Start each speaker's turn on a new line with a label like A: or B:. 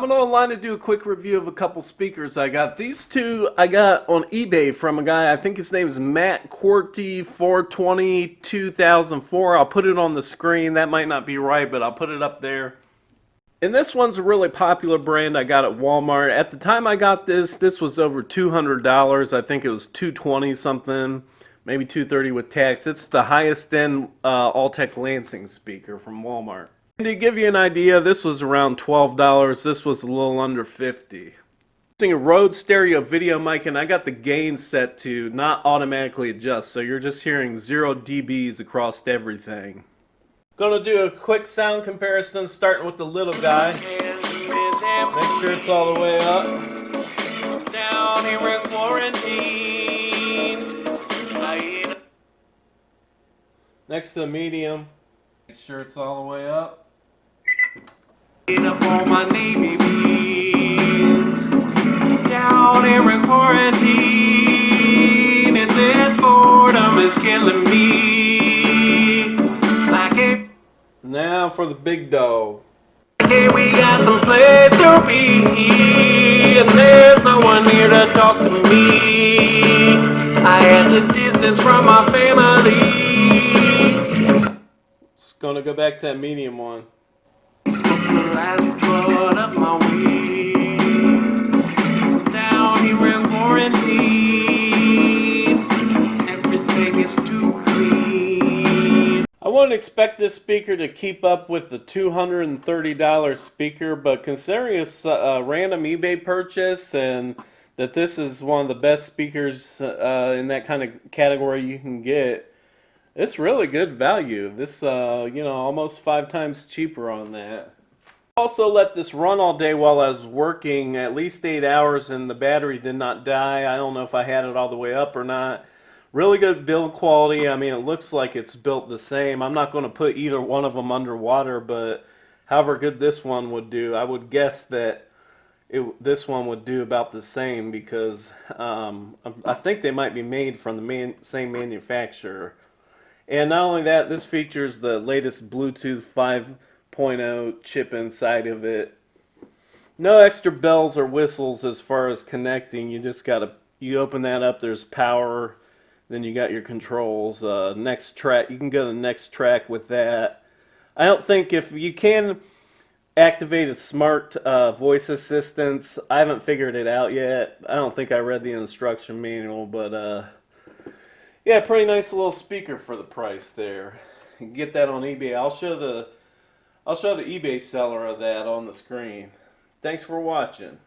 A: Went online to do a quick review of a couple speakers I got. These two I got on eBay from a guy, I think his name is Matt Corti 420 2004. I'll put it on the screen. That might not be right, but I'll put it up there. And this one's a really popular brand I got at Walmart. At the time I got this was over $200. I think it was $220 something, maybe $230 with tax. It's the highest end Altec Lansing speaker from Walmart. And to give you an idea, this was around $12. This was a little under $50. Using a Rode stereo video mic, and I got the gain set to not automatically adjust, so you're just hearing 0 dBs across everything. Gonna do a quick sound comparison, starting with the little guy. Make sure it's all the way up. Down here in quarantine. Next to the medium. Make sure it's all the way up. Up on my Navy beans. Down here in quarantine, and this boredom is killing me. Like it. Now for the big dog. Hey, we got some place to be, and there's no one here to talk to me. I had to distance from my family. It's gonna go back to that medium one. The last blood of my weed. Down here in quarantine, everything is too clean. I wouldn't expect this speaker to keep up with the $230 speaker, but considering it's a random eBay purchase and that this is one of the best speakers in that kind of category you can get, it's really good value. This, almost 5 times cheaper on that. Also let this run all day while I was working, at least 8 hours, and the battery did not die. I don't know if I had it all the way up or not. Really good build quality. I mean, it looks like it's built the same. I'm not going to put either one of them underwater, but however good this one would do, I would guess that this one would do about the same, because I think they might be made from the same manufacturer. And not only that, this features the latest Bluetooth 5.0 chip inside of it. No extra bells or whistles as far as connecting. You just you open that up, there's power, then you got your controls. Next track, you can go to the next track with that. I don't think if you can activate a smart voice assistance, I haven't figured it out yet. I don't think I read the instruction manual, but yeah, pretty nice little speaker for the price there. You can get that on eBay. I'll show the eBay seller of that on the screen. Thanks for watching.